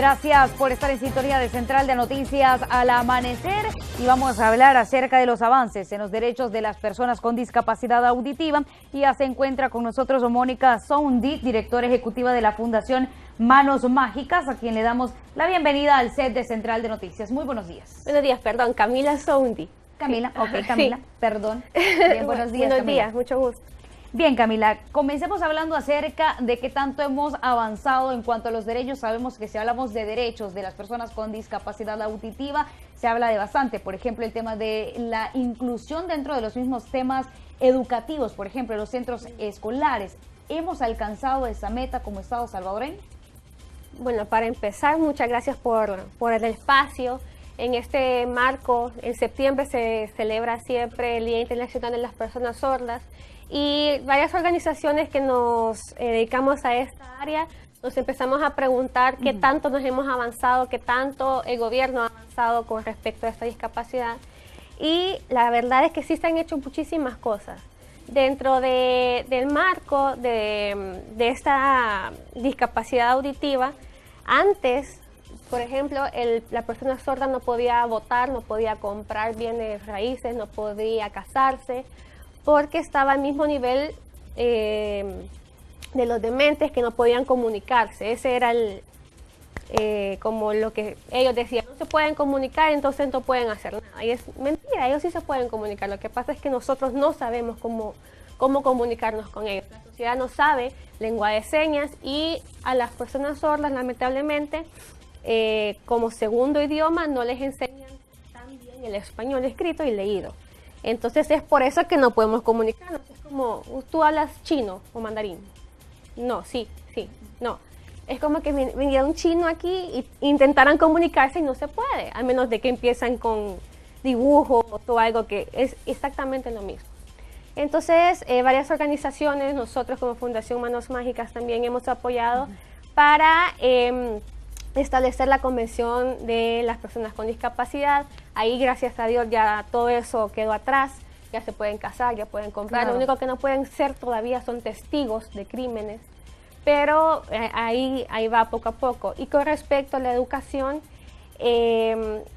Gracias por estar en sintonía de Central de Noticias al amanecer y vamos a hablar acerca de los avances en los derechos de las personas con discapacidad auditiva y ya se encuentra con nosotros Mónica Soundi, directora ejecutiva de la Fundación Manos Mágicas, a quien le damos la bienvenida al set de Central de Noticias. Muy buenos días. Buenos días, perdón, Camila Soundi. Camila, ok, Camila, sí. Perdón. Bien, buenos días, buenos Camila. días, mucho gusto. Bien, Camila, comencemos hablando acerca de qué tanto hemos avanzado en cuanto a los derechos. Sabemos que si hablamos de derechos de las personas con discapacidad auditiva, se habla de bastante. Por ejemplo, el tema de la inclusión dentro de los mismos temas educativos, por ejemplo, en los centros escolares. ¿Hemos alcanzado esa meta como Estado salvadoreño? Bueno, para empezar, muchas gracias por el espacio. En este marco, en septiembre se celebra siempre el Día Internacional de las Personas Sordas. Y varias organizaciones que nos dedicamos a esta área nos empezamos a preguntar qué tanto nos hemos avanzado, qué tanto el gobierno ha avanzado con respecto a esta discapacidad. Y la verdad es que sí se han hecho muchísimas cosas. Dentro del marco de esta discapacidad auditiva, antes, por ejemplo, la persona sorda no podía votar, no podía comprar bienes raíces, no podía casarse, porque estaba al mismo nivel de los dementes que no podían comunicarse. Ese era como lo que ellos decían, no se pueden comunicar, entonces no pueden hacer nada. Y es mentira, ellos sí se pueden comunicar. Lo que pasa es que nosotros no sabemos cómo comunicarnos con ellos. La sociedad no sabe lengua de señas y a las personas sordas, lamentablemente, como segundo idioma, no les enseñan tan bien el español escrito y leído. Entonces es por eso que no podemos comunicarnos. Es como, ¿tú hablas chino o mandarín? No, sí, no. Es como que viniera un chino aquí e intentaran comunicarse y no se puede, a menos de que empiezan con dibujos o algo que es exactamente lo mismo. Entonces, varias organizaciones, nosotros como Fundación Manos Mágicas también hemos apoyado para establecer la Convención de las Personas con Discapacidad. Ahí, gracias a Dios, ya todo eso quedó atrás, ya se pueden casar, ya pueden comprar. Claro. Lo único que no pueden ser todavía son testigos de crímenes, pero ahí va poco a poco. Y con respecto a la educación,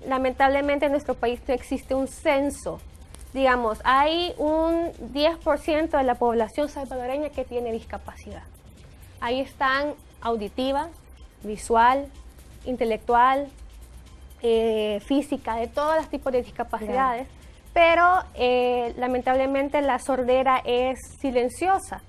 lamentablemente en nuestro país no existe un censo. Digamos, hay un 10% de la población salvadoreña que tiene discapacidad. Ahí están auditiva, visual, intelectual, física, de todos los tipos de discapacidades, claro. Pero lamentablemente la sordera es silenciosa.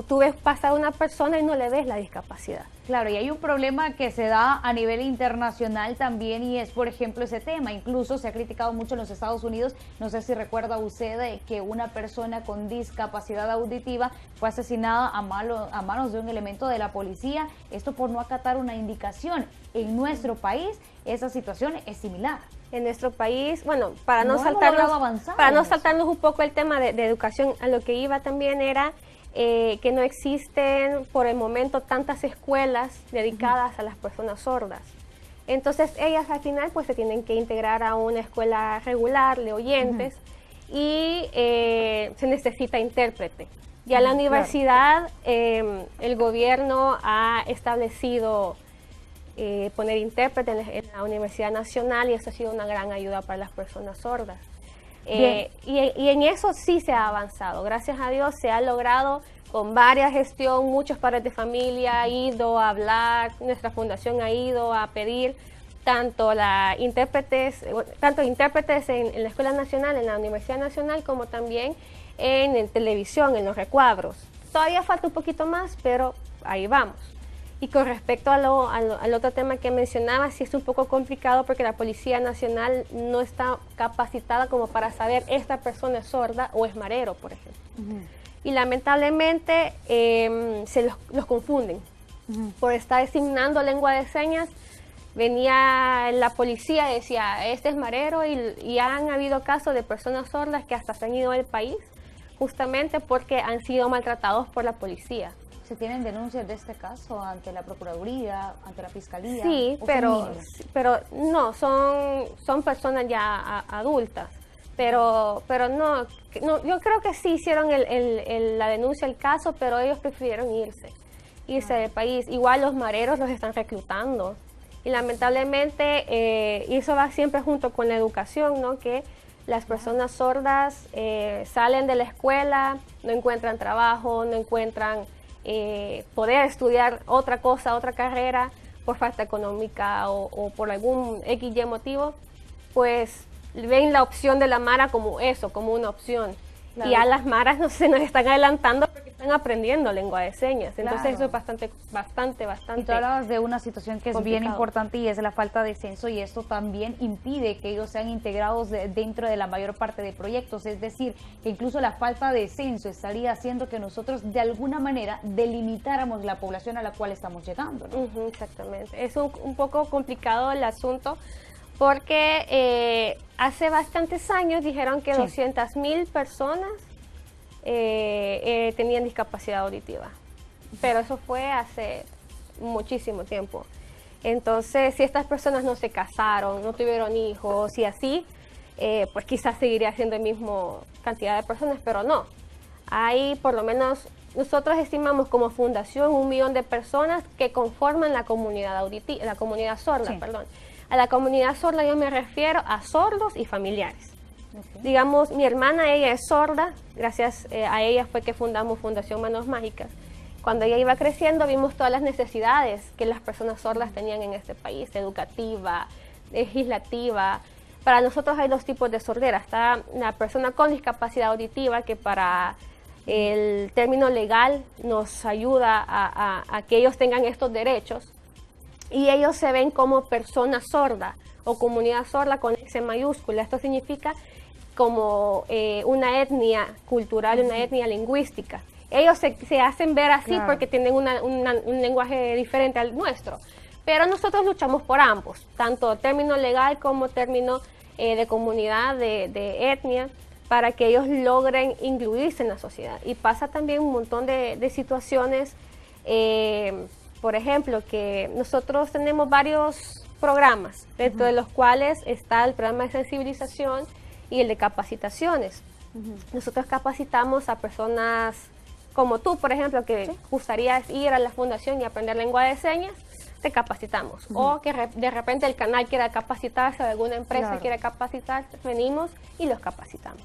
Tú ves pasar a una persona y no le ves la discapacidad. Claro, y hay un problema que se da a nivel internacional también y es, por ejemplo, ese tema. Incluso se ha criticado mucho en los Estados Unidos, no sé si recuerda usted que una persona con discapacidad auditiva fue asesinada a manos de un elemento de la policía, esto por no acatar una indicación. En nuestro país esa situación es similar. En nuestro país, bueno, para no saltarnos un poco el tema de educación, a lo que iba también era que no existen por el momento tantas escuelas dedicadas a las personas sordas. Entonces ellas al final pues se tienen que integrar a una escuela regular de oyentes y se necesita intérprete. Ya en la universidad el gobierno ha establecido poner intérprete en la Universidad Nacional y eso ha sido una gran ayuda para las personas sordas. Y en eso sí se ha avanzado, gracias a Dios se ha logrado con varias gestión, muchos padres de familia han ido a hablar, nuestra fundación ha ido a pedir tanto intérpretes en la Escuela Nacional, en la Universidad Nacional, como también en televisión, en los recuadros. Todavía falta un poquito más, pero ahí vamos. Y con respecto al otro tema que mencionaba, sí es un poco complicado porque la Policía Nacional no está capacitada como para saber esta persona es sorda o es marero, por ejemplo. Y lamentablemente se los confunden. Por estar designando lengua de señas, venía la policía y decía, este es marero y han habido casos de personas sordas que hasta se han ido del país justamente porque han sido maltratados por la policía. ¿Se tienen denuncias de este caso ante la Procuraduría, ante la Fiscalía? Sí, pero no, son personas ya adultas. Pero no, yo creo que sí hicieron la denuncia, el caso, pero ellos prefirieron irse del país. Igual los mareros los están reclutando Y lamentablemente eso va siempre junto con la educación, ¿no? Que las personas sordas salen de la escuela, no encuentran trabajo, no encuentran poder estudiar otra cosa, otra carrera, por falta económica o por algún XY motivo, pues ven la opción de la Mara como eso, como una opción. Claro. Y a las Maras no se nos están adelantando porque están aprendiendo lengua de señas. Entonces claro, eso es bastante. Y tú hablabas de una situación que es complicado, bien importante, y es la falta de censo, y esto también impide que ellos sean integrados dentro de la mayor parte de proyectos. Es decir, que incluso la falta de censo estaría haciendo que nosotros de alguna manera delimitáramos la población a la cual estamos llegando, ¿no? Exactamente. Es un poco complicado el asunto, porque hace bastantes años dijeron que 200,000 personas tenían discapacidad auditiva, pero eso fue hace muchísimo tiempo. Entonces, si estas personas no se casaron, no tuvieron hijos y así, pues quizás seguiría siendo la misma cantidad de personas, pero no. Hay por lo menos, nosotros estimamos como fundación 1 millón de personas que conforman la comunidad auditiva, la comunidad sorda, sí. perdón. A la comunidad sorda yo me refiero a sordos y familiares. Okay. Digamos, mi hermana, ella es sorda, gracias a ella fue que fundamos Fundación Manos Mágicas. Cuando ella iba creciendo vimos todas las necesidades que las personas sordas tenían en este país, educativa, legislativa. Para nosotros hay 2 tipos de sordera. Está la persona con discapacidad auditiva, que para el término legal nos ayuda a que ellos tengan estos derechos. Y ellos se ven como persona sorda o comunidad sorda con S mayúscula. Esto significa como una etnia cultural, una etnia lingüística. Ellos se hacen ver así claro, porque tienen un lenguaje diferente al nuestro. Pero nosotros luchamos por ambos, tanto término legal como término de comunidad, de etnia, para que ellos logren incluirse en la sociedad. Y pasa también un montón de situaciones. Por ejemplo, que nosotros tenemos varios programas, dentro de los cuales está el programa de sensibilización y el de capacitaciones. Nosotros capacitamos a personas como tú, por ejemplo, que gustaría ir a la fundación y aprender lengua de señas, te capacitamos. O que de repente el canal quiera capacitarse, o alguna empresa claro, quiera capacitarse, venimos y los capacitamos.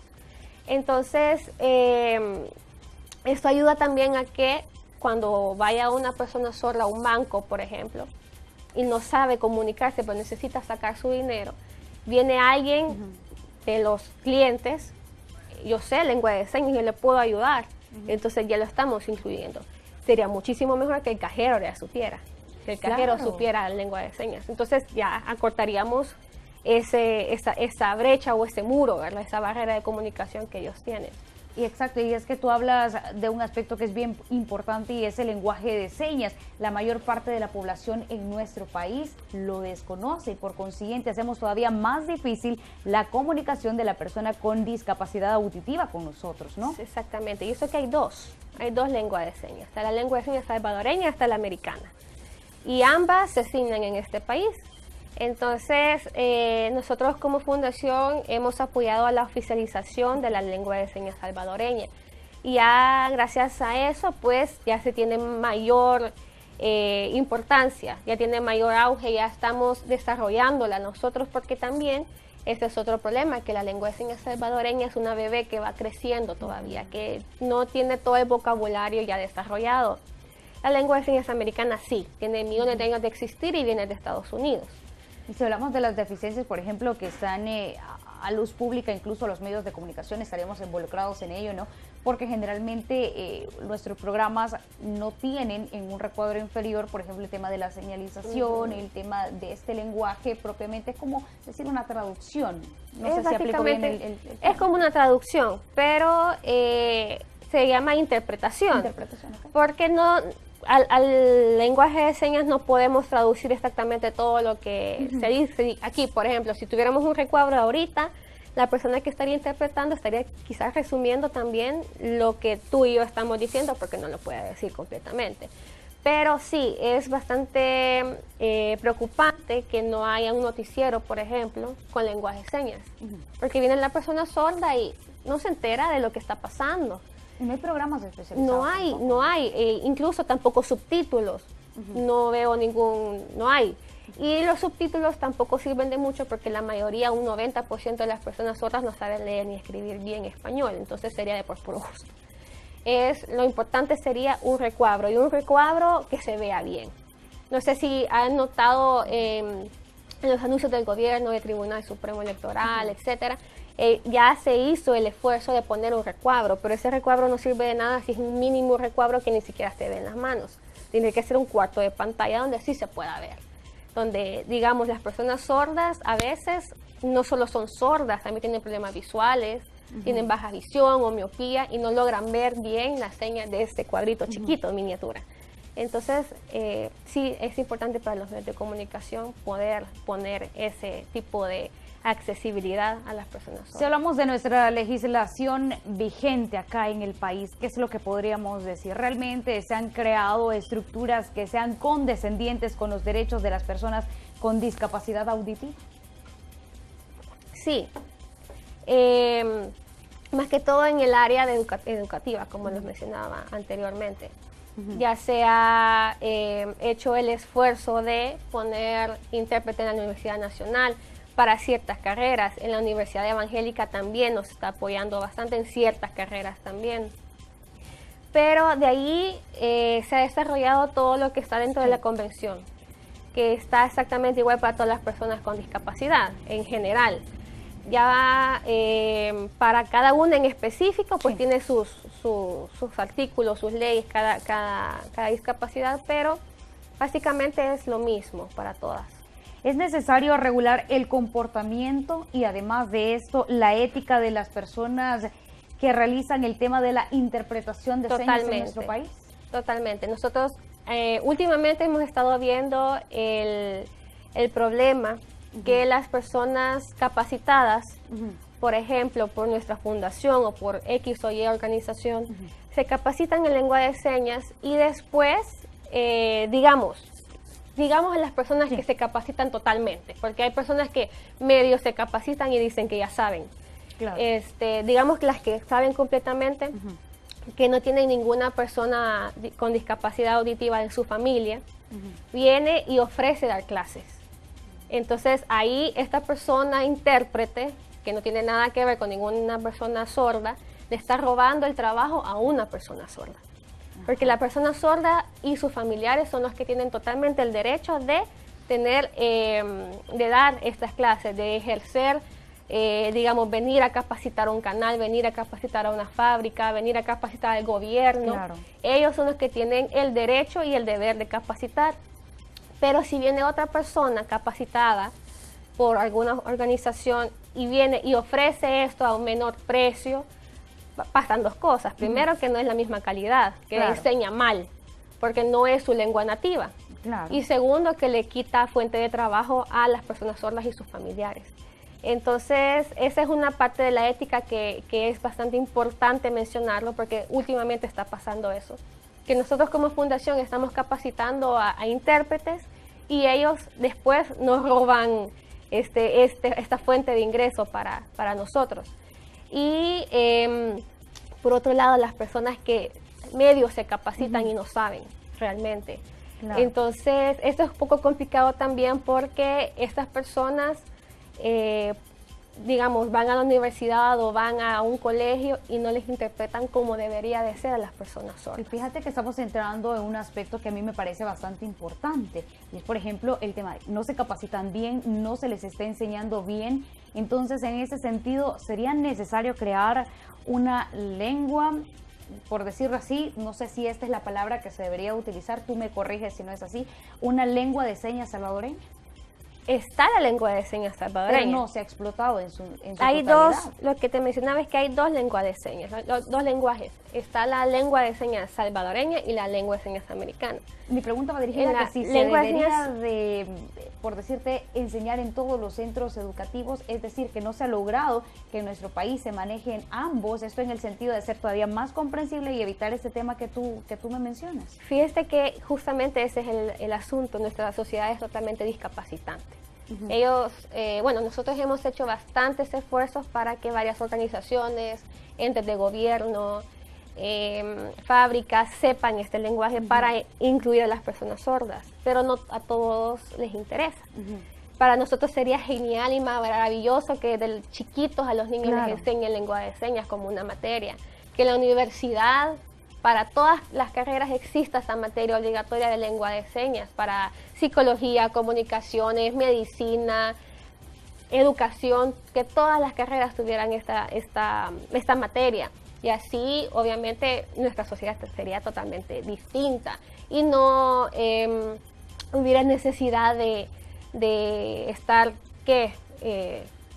Entonces, esto ayuda también a que cuando vaya una persona sorda a un banco, por ejemplo, y no sabe comunicarse, pero necesita sacar su dinero, viene alguien de los clientes, yo sé lengua de señas, yo le puedo ayudar, entonces ya lo estamos incluyendo. Sería muchísimo mejor que el cajero le supiera, que el cajero claro, supiera lengua de señas. Entonces ya acortaríamos esa brecha o ese muro, ¿verdad? Esa barrera de comunicación que ellos tienen. Y exacto, y es que tú hablas de un aspecto que es bien importante, y es el lenguaje de señas. La mayor parte de la población en nuestro país lo desconoce, y por consiguiente hacemos todavía más difícil la comunicación de la persona con discapacidad auditiva con nosotros, ¿no? Exactamente, y eso que hay dos lenguas de señas. Está la lengua de señas salvadoreña y está la americana. Y ambas se asignan en este país. Entonces, nosotros como fundación hemos apoyado a la oficialización de la lengua de señas salvadoreña. Y ya gracias a eso, pues ya se tiene mayor importancia, ya tiene mayor auge, ya estamos desarrollándola nosotros, porque también este es otro problema, que la lengua de señas salvadoreña es una bebé que va creciendo todavía, que no tiene todo el vocabulario ya desarrollado. La lengua de señas americana sí, tiene millones de años de existir y viene de Estados Unidos. Y si hablamos de las deficiencias, por ejemplo, que están a luz pública, incluso los medios de comunicación estaríamos involucrados en ello, ¿no? Porque generalmente nuestros programas no tienen en un recuadro inferior, por ejemplo, el tema de la señalización, el tema de este lenguaje propiamente, es como decir una traducción. No sé si aplico bien el es como una traducción, pero se llama interpretación. Interpretación, okay. Porque no... Al lenguaje de señas no podemos traducir exactamente todo lo que se dice aquí. Por ejemplo, si tuviéramos un recuadro ahorita, la persona que estaría interpretando estaría quizás resumiendo también lo que tú y yo estamos diciendo, porque no lo puede decir completamente. Pero sí, es bastante preocupante que no haya un noticiero, por ejemplo, con lenguaje de señas. Porque viene la persona sorda y no se entera de lo que está pasando. No hay programas especializados. No hay, incluso tampoco subtítulos. No veo no hay. Y los subtítulos tampoco sirven de mucho porque la mayoría, un 90% de las personas sordas no saben leer ni escribir bien español, entonces sería de por puro gusto. Lo importante sería un recuadro, y un recuadro que se vea bien. No sé si han notado en los anuncios del gobierno, del Tribunal Supremo Electoral, etcétera, ya se hizo el esfuerzo de poner un recuadro, pero ese recuadro no sirve de nada si es un mínimo recuadro que ni siquiera se ve en las manos. Tiene que ser un cuarto de pantalla donde sí se pueda ver. Donde, digamos, las personas sordas a veces no solo son sordas, también tienen problemas visuales, tienen baja visión o miopía y no logran ver bien las señas de este cuadrito chiquito, miniatura. Entonces, sí es importante para los medios de comunicación poder poner ese tipo de accesibilidad a las personas sordas. Si hablamos de nuestra legislación vigente acá en el país, ¿qué es lo que podríamos decir? ¿Realmente se han creado estructuras que sean condescendientes con los derechos de las personas con discapacidad auditiva? Sí, más que todo en el área de educativa, como les mencionaba anteriormente. Ya se ha hecho el esfuerzo de poner intérprete en la Universidad Nacional para ciertas carreras. En la Universidad Evangélica también nos está apoyando bastante en ciertas carreras también. Pero de ahí se ha desarrollado todo lo que está dentro de la convención, que está exactamente igual para todas las personas con discapacidad en general. Ya para cada una en específico, pues tiene sus artículos, sus leyes, cada discapacidad, pero básicamente es lo mismo para todas. Es necesario regular el comportamiento y además de esto, la ética de las personas que realizan el tema de la interpretación de señas en nuestro país. Totalmente. Nosotros últimamente hemos estado viendo el problema que las personas capacitadas, por ejemplo, por nuestra fundación o por X o Y organización, se capacitan en lengua de señas y después, digamos a las personas que se capacitan totalmente, porque hay personas que medio se capacitan y dicen que ya saben. Claro. Digamos que las que saben completamente, que no tienen ninguna persona con discapacidad auditiva en su familia, viene y ofrece dar clases. Entonces ahí esta persona intérprete, que no tiene nada que ver con ninguna persona sorda, le está robando el trabajo a una persona sorda. Porque la persona sorda y sus familiares son los que tienen totalmente el derecho de tener, de dar estas clases, de ejercer, digamos, venir a capacitar a un canal, venir a capacitar a una fábrica, venir a capacitar al gobierno. Claro. Ellos son los que tienen el derecho y el deber de capacitar. Pero si viene otra persona capacitada por alguna organización y viene y ofrece esto a un menor precio, pasan dos cosas. Primero, que no es la misma calidad, que le enseña mal, porque no es su lengua nativa. Claro. Y segundo, que le quita fuente de trabajo a las personas sordas y sus familiares. Entonces, esa es una parte de la ética que es bastante importante mencionarlo, porque últimamente está pasando eso. Que nosotros como fundación estamos capacitando a intérpretes y ellos después nos roban esta fuente de ingreso para nosotros. Y por otro lado, las personas que medio se capacitan y no saben realmente. Claro. Entonces, esto es un poco complicado también porque estas personas, digamos, van a la universidad o van a un colegio y no les interpretan como debería de ser a las personas sordas. Y fíjate que estamos entrando en un aspecto que a mí me parece bastante importante, y es, por ejemplo, el tema de no se capacitan bien, no se les está enseñando bien. Entonces, en ese sentido, sería necesario crear una lengua, por decirlo así, no sé si esta es la palabra que se debería utilizar, tú me corriges si no es así, una lengua de señas salvadoreña. Está la lengua de señas salvadoreña. Pero no se ha explotado en su hay totalidad. Lo que te mencionaba es que hay dos lenguas de señas, dos lenguajes. Está la lengua de señas salvadoreña y la lengua de señas americana. Mi pregunta va dirigida a que si se debería de, por decirte, enseñar en todos los centros educativos, es decir, que no se ha logrado que en nuestro país se manejen ambos, esto en el sentido de ser todavía más comprensible y evitar este tema que tú me mencionas. Fíjate que justamente ese es el asunto, nuestra sociedad es totalmente discapacitante. Ellos, bueno, nosotros hemos hecho bastantes esfuerzos para que varias organizaciones, entes de gobierno, fábricas sepan este lenguaje para incluir a las personas sordas, pero no a todos les interesa. Para nosotros sería genial y maravilloso que desde chiquitos a los niños les enseñen lenguaje de señas como una materia, que en la universidad para todas las carreras exista esta materia obligatoria de lengua de señas, para psicología, comunicaciones, medicina, educación, que todas las carreras tuvieran esta materia. Y así, obviamente, nuestra sociedad sería totalmente distinta y no hubiera necesidad de estar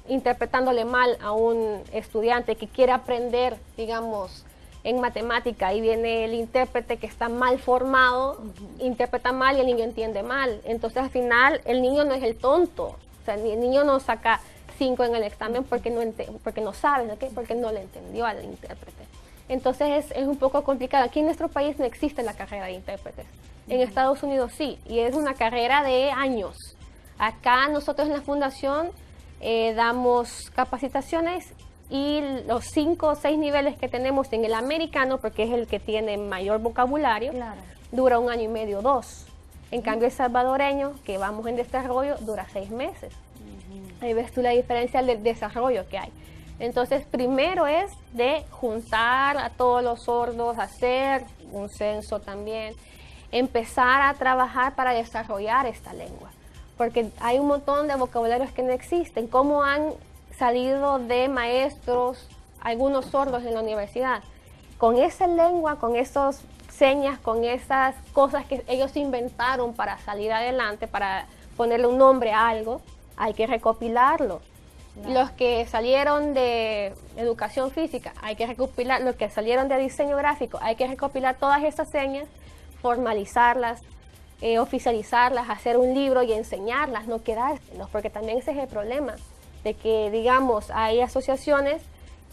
interpretándole mal a un estudiante que quiere aprender, digamos, en matemática, y viene el intérprete que está mal formado, interpreta mal y el niño entiende mal. Entonces, al final, el niño no es el tonto. O sea, el niño no saca 5 en el examen porque no sabe, ¿no? Porque no le entendió al intérprete. Entonces es un poco complicado. Aquí en nuestro país no existe la carrera de intérpretes. En Estados Unidos sí, y es una carrera de años. Acá nosotros en la fundación damos capacitaciones, y los 5 o 6 niveles que tenemos en el americano, porque es el que tiene mayor vocabulario, dura 1 año y medio, 2. En cambio, el salvadoreño, que vamos en desarrollo, dura 6 meses. Ahí ves tú la diferencia del desarrollo que hay. Entonces, primero es de juntar a todos los sordos, hacer un censo también, empezar a trabajar para desarrollar esta lengua, porque hay un montón de vocabularios que no existen. ¿Cómo han salido de maestros algunos sordos en la universidad? Con esa lengua, con esas señas, con esas cosas que ellos inventaron para salir adelante, para ponerle un nombre a algo, hay que recopilarlo. Los que salieron de educación física, hay que recopilar. Los que salieron de diseño gráfico, hay que recopilar todas esas señas, formalizarlas, oficializarlas, hacer un libro y enseñarlas, no quedárselos, porque también ese es el problema, de que, digamos, hay asociaciones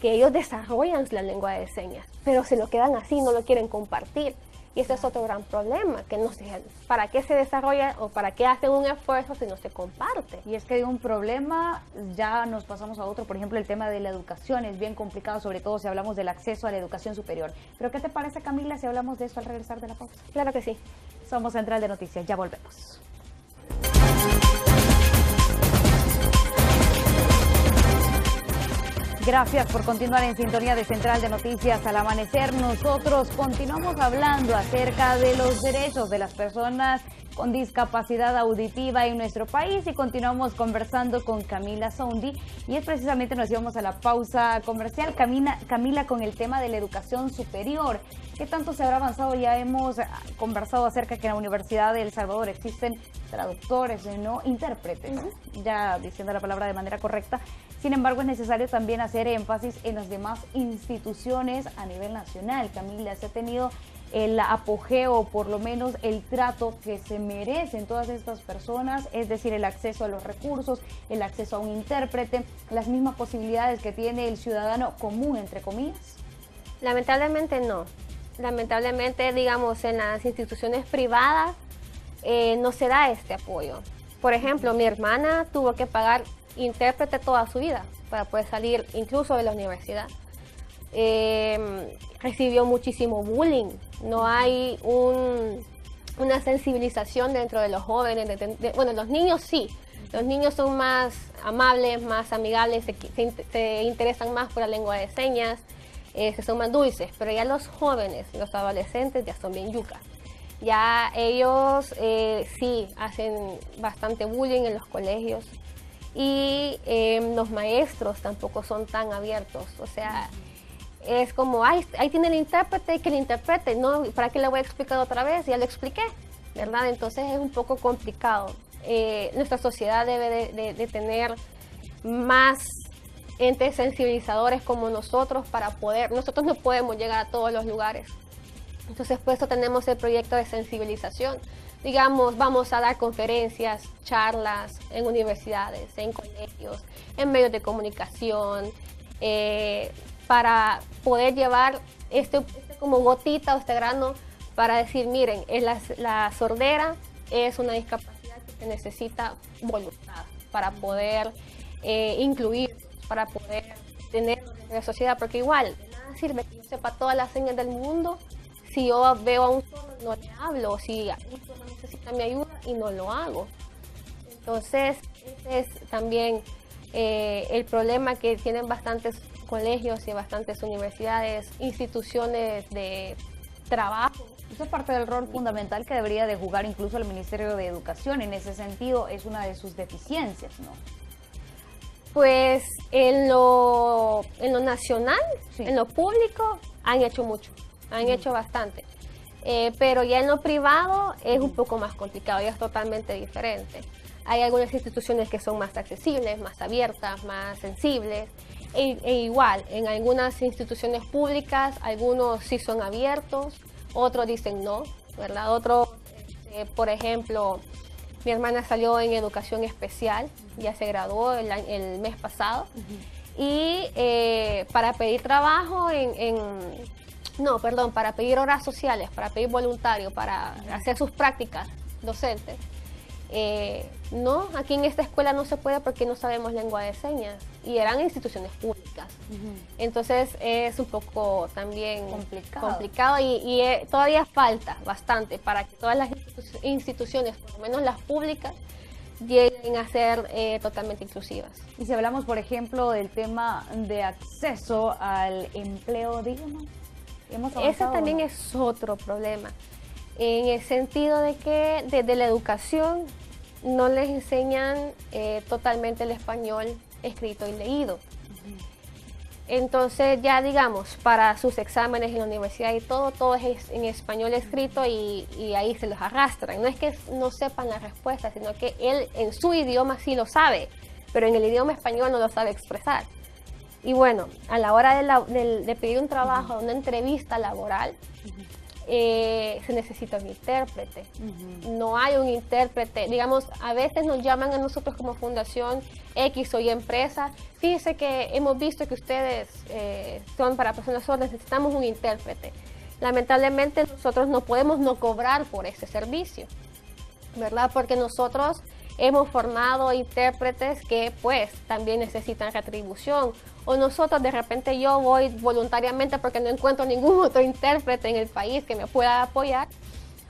que ellos desarrollan la lengua de señas, pero se lo quedan así, no lo quieren compartir. Y ese es otro gran problema, que no sé para qué se desarrolla o para qué hacen un esfuerzo si no se comparte. Y es que de un problema ya nos pasamos a otro. Por ejemplo, el tema de la educación es bien complicado, sobre todo si hablamos del acceso a la educación superior. ¿Pero qué te parece, Camila, si hablamos de eso al regresar de la pausa? Claro que sí. Somos Central de Noticias, ya volvemos. Gracias por continuar en sintonía de Central de Noticias al amanecer. Nosotros continuamos hablando acerca de los derechos de las personas con discapacidad auditiva en nuestro país y continuamos conversando con Camila Soundi, y es precisamente, nos íbamos a la pausa comercial, Camila, con el tema de la educación superior. ¿Qué tanto se habrá avanzado? Ya hemos conversado acerca que en la Universidad de El Salvador existen traductores, no intérpretes, ya diciendo la palabra de manera correcta. Sin embargo, es necesario también hacer énfasis en las demás instituciones a nivel nacional. Camila, se ha tenido el apogeo, por lo menos el trato que se merecen todas estas personas, es decir, el acceso a los recursos, el acceso a un intérprete, las mismas posibilidades que tiene el ciudadano común, entre comillas? Lamentablemente no. Lamentablemente, digamos, en las instituciones privadas no se da este apoyo. Por ejemplo, mi hermana tuvo que pagar intérprete toda su vida para poder salir incluso de la universidad. Recibió muchísimo bullying. No hay una sensibilización dentro de los jóvenes. Bueno, los niños sí. Los niños son más amables, más amigables, se interesan más por la lengua de señas, son más dulces. Pero ya los jóvenes, los adolescentes, ya son bien yucas. Ya ellos sí hacen bastante bullying en los colegios. Y los maestros tampoco son tan abiertos. O sea, es como, ahí tiene el intérprete, que le interprete, ¿no? ¿Para qué le voy a explicar otra vez? Ya lo expliqué, ¿verdad? Entonces es un poco complicado. Nuestra sociedad debe de tener más entes sensibilizadores como nosotros para poder, nosotros no podemos llegar a todos los lugares. Entonces, por eso tenemos el proyecto de sensibilización. Digamos, vamos a dar conferencias, charlas en universidades, en colegios, en medios de comunicación, para poder llevar este como gotita o este grano para decir, miren, la sordera es una discapacidad que se necesita voluntad para poder incluir, para poder tener la sociedad, porque igual, de nada nada sirve que yo sepa todas las señas del mundo si yo veo a un sordo no le hablo, o si un sordo necesita mi ayuda y no lo hago. Entonces, ese es también el problema que tienen bastantes colegios y bastantes universidades, instituciones de trabajo. Eso es parte del rol fundamental que debería de jugar incluso el Ministerio de Educación. En ese sentido, es una de sus deficiencias, ¿no? Pues en lo nacional, sí, en lo público, han hecho mucho, han hecho bastante. Pero ya en lo privado es un poco más complicado, ya es totalmente diferente. Hay algunas instituciones que son más accesibles, más abiertas, más sensibles. E igual, en algunas instituciones públicas, algunos sí son abiertos, otros dicen no, ¿verdad? Otros, por ejemplo, mi hermana salió en educación especial, ya se graduó el mes pasado, y para pedir trabajo para pedir horas sociales, para pedir voluntario, para hacer sus prácticas docentes, no, aquí en esta escuela no se puede porque no sabemos lengua de señas y eran instituciones públicas. Entonces es un poco también complicado y todavía falta bastante para que todas las instituciones, por lo menos las públicas, lleguen a ser totalmente inclusivas. Y si hablamos, por ejemplo, del tema de acceso al empleo, díganos, ¿hemos avanzado? Ese también es otro problema, en el sentido de que desde la educación no les enseñan totalmente el español escrito y leído. Entonces ya digamos, para sus exámenes en la universidad y todo es en español escrito y ahí se los arrastran. No es que no sepan la respuesta, sino que él en su idioma sí lo sabe, pero en el idioma español no lo sabe expresar. Y bueno, a la hora de pedir un trabajo, una entrevista laboral, se necesita un intérprete. No hay un intérprete. Digamos, a veces nos llaman a nosotros como fundación X o Y empresa. Fíjese que hemos visto que ustedes son para personas sordas, necesitamos un intérprete. Lamentablemente nosotros no podemos no cobrar por ese servicio, ¿verdad? Porque nosotros hemos formado intérpretes que pues también necesitan retribución. O nosotros de repente yo voy voluntariamente porque no encuentro ningún otro intérprete en el país que me pueda apoyar,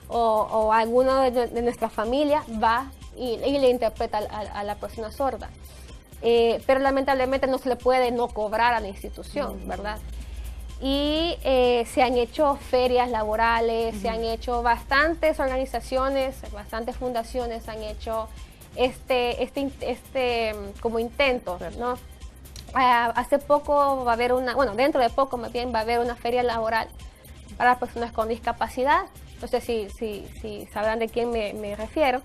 o alguno de nuestra familia va y le interpreta a la persona sorda. Pero lamentablemente no se le puede no cobrar a la institución, ¿verdad? Y se han hecho ferias laborales, se han hecho bastantes organizaciones, bastantes fundaciones han hecho como intentos, ¿no? Hace poco va a haber dentro de poco más bien va a haber una feria laboral para personas con discapacidad. No sé si sabrán de quién me refiero.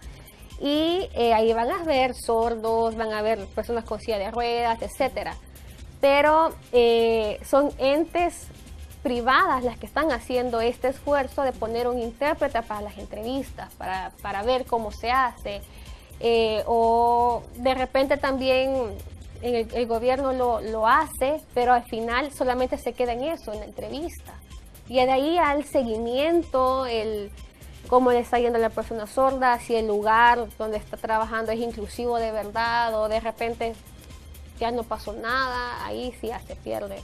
Y ahí van a ver sordos, van a ver personas con silla de ruedas, etcétera. Pero son entes privadas las que están haciendo este esfuerzo de poner un intérprete para las entrevistas, para ver cómo se hace. O de repente también el gobierno lo hace, pero al final solamente se queda en eso, en la entrevista. Y de ahí al seguimiento, cómo le está yendo a la persona sorda, si el lugar donde está trabajando es inclusivo de verdad, o de repente ya no pasó nada, ahí sí ya se pierde.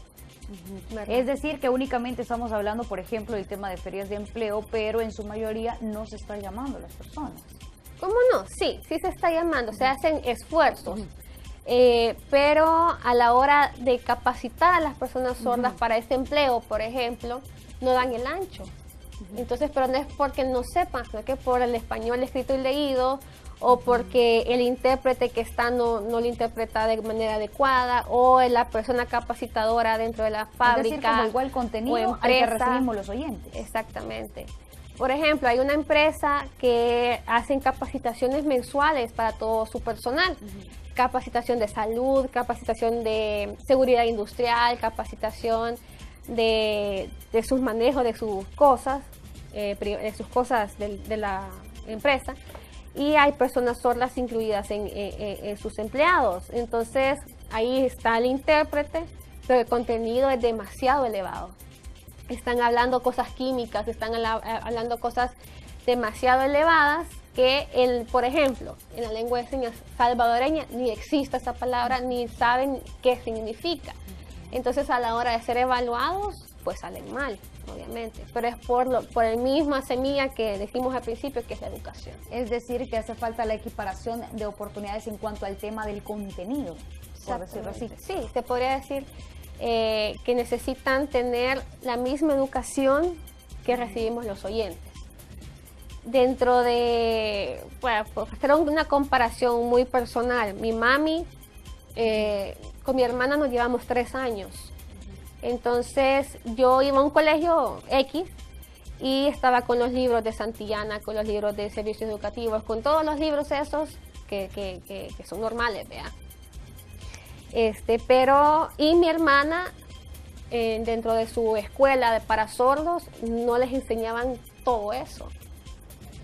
Es decir, que únicamente estamos hablando, por ejemplo, del tema de ferias de empleo, pero en su mayoría no se está llamando a las personas. ¿Cómo no? Sí se está llamando, se hacen esfuerzos. Pero a la hora de capacitar a las personas sordas para este empleo, por ejemplo, no dan el ancho. Entonces, pero no es porque no sepan, sino que por el español escrito y leído, o porque el intérprete que está no lo interpreta de manera adecuada, o la persona capacitadora dentro de la fábrica. Es decir, como igual contenido al que recibimos los oyentes. Exactamente. Por ejemplo, hay una empresa que hacen capacitaciones mensuales para todo su personal. Capacitación de salud, capacitación de seguridad industrial, capacitación de sus manejos de sus cosas, de la empresa. Y hay personas sordas incluidas en sus empleados. Entonces, ahí está el intérprete, pero el contenido es demasiado elevado. Están hablando cosas químicas, están hablando cosas demasiado elevadas que, por ejemplo, en la lengua de señas salvadoreña ni existe esa palabra, ni saben qué significa. Entonces a la hora de ser evaluados, pues salen mal, obviamente. Pero es por el misma semilla que decimos al principio, que es la educación. Es decir, que hace falta la equiparación de oportunidades en cuanto al tema del contenido, por decirlo así. Sí, se podría decir que necesitan tener la misma educación que recibimos los oyentes. Dentro de, bueno, por hacer una comparación muy personal, mi mami, con mi hermana nos llevamos 3 años. Entonces yo iba a un colegio X y estaba con los libros de Santillana, con los libros de servicios educativos, con todos los libros esos que son normales, ¿vea? Y mi hermana, dentro de su escuela para sordos, no les enseñaban todo eso.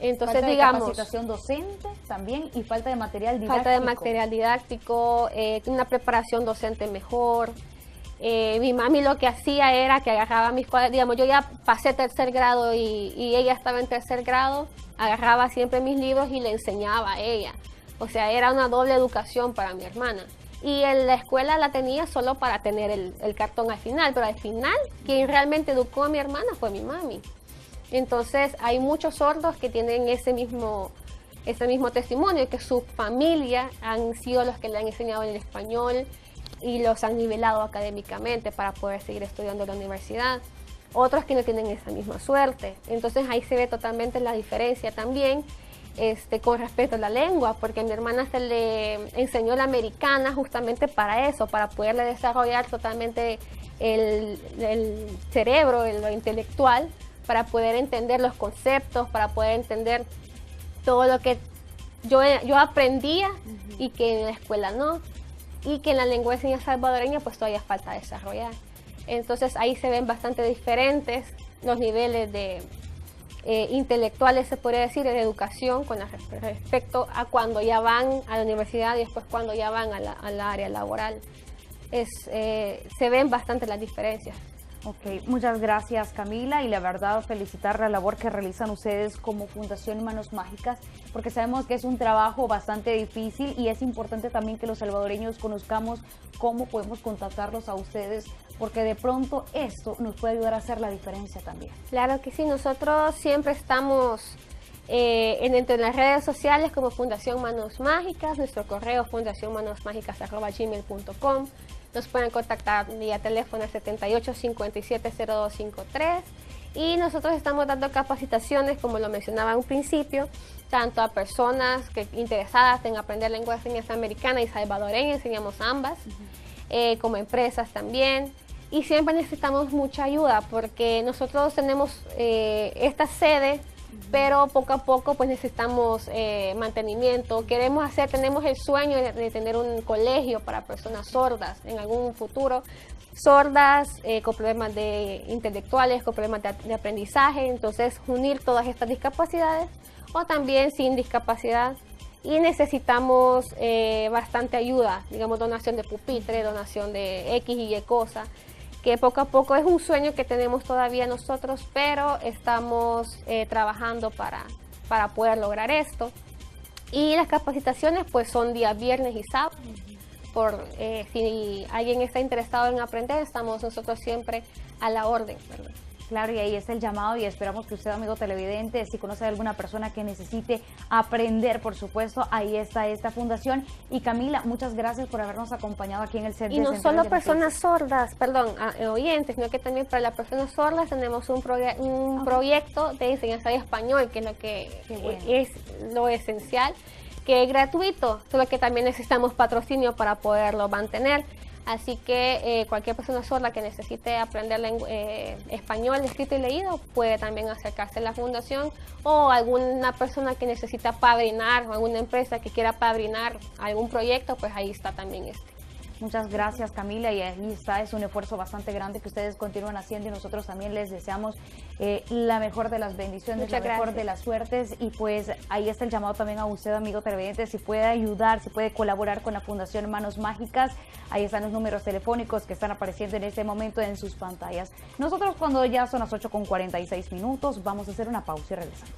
Entonces, falta de digamos, capacitación docente también y falta de material didáctico. Falta de material didáctico, una preparación docente mejor. Mi mami lo que hacía era que agarraba mis cuadernos, digamos, yo ya pasé 3er grado y ella estaba en 3er grado, agarraba siempre mis libros y le enseñaba a ella. O sea, era una doble educación para mi hermana. Y en la escuela la tenía solo para tener el cartón al final, pero al final quien realmente educó a mi hermana fue mi mami. Entonces hay muchos sordos que tienen ese mismo testimonio, que su familia han sido los que le han enseñado el español y los han nivelado académicamente para poder seguir estudiando en la universidad. Otros que no tienen esa misma suerte. Entonces ahí se ve totalmente la diferencia también con respecto a la lengua, porque a mi hermana se le enseñó la americana justamente para eso, para poderle desarrollar totalmente el cerebro, lo intelectual, para poder entender los conceptos, para poder entender todo lo que yo aprendía y que en la escuela no, y que en la lengua de señas salvadoreña pues todavía falta desarrollar. Entonces ahí se ven bastante diferentes los niveles de intelectuales, se podría decir, de educación con respecto a cuando ya van a la universidad y después cuando ya van a la área laboral. Se ven bastante las diferencias. Ok, muchas gracias Camila, y la verdad felicitar la labor que realizan ustedes como Fundación Manos Mágicas, porque sabemos que es un trabajo bastante difícil y es importante también que los salvadoreños conozcamos cómo podemos contactarlos a ustedes, porque de pronto esto nos puede ayudar a hacer la diferencia también. Claro que sí, nosotros siempre estamos entre las redes sociales como Fundación Manos Mágicas, nuestro correo fundacionmanosmágicas@gmail.com. Nos pueden contactar vía teléfono 78570253 y nosotros estamos dando capacitaciones, como lo mencionaba en un principio, tanto a personas interesadas en aprender lengua de señas americana y salvadoreña, enseñamos ambas, como empresas también. Y siempre necesitamos mucha ayuda porque nosotros tenemos esta sede, pero poco a poco pues necesitamos mantenimiento. Tenemos el sueño de tener un colegio para personas sordas en algún futuro, sordas con problemas intelectuales, con problemas de aprendizaje. Entonces unir todas estas discapacidades o también sin discapacidad, y necesitamos bastante ayuda, digamos donación de pupitre, donación de X y Y cosas, que poco a poco es un sueño que tenemos todavía nosotros, pero estamos trabajando para poder lograr esto. Y las capacitaciones pues son días viernes y sábado. Si alguien está interesado en aprender, estamos nosotros siempre a la orden, ¿verdad? Claro, y ahí está el llamado, y esperamos que usted, amigo televidente, si conoce a alguna persona que necesite aprender, por supuesto, ahí está esta fundación. Y Camila, muchas gracias por habernos acompañado aquí en el CERT. Y no solo personas sordas, oyentes, sino que también para las personas sordas tenemos un proyecto de enseñanza de español, que es lo que es lo esencial, que es gratuito, solo que también necesitamos patrocinio para poderlo mantener. Así que cualquier persona sorda que necesite aprender español escrito y leído puede también acercarse a la fundación, o alguna persona que necesita padrinar, o alguna empresa que quiera padrinar algún proyecto, pues ahí está también Muchas gracias Camila, y ahí está, es un esfuerzo bastante grande que ustedes continúan haciendo, y nosotros también les deseamos la mejor de las bendiciones, la mejor de las suertes. Y pues ahí está el llamado también a usted, amigo televidente, si puede ayudar, si puede colaborar con la Fundación Manos Mágicas. Ahí están los números telefónicos que están apareciendo en este momento en sus pantallas. Nosotros, cuando ya son las 8:46, vamos a hacer una pausa y regresamos.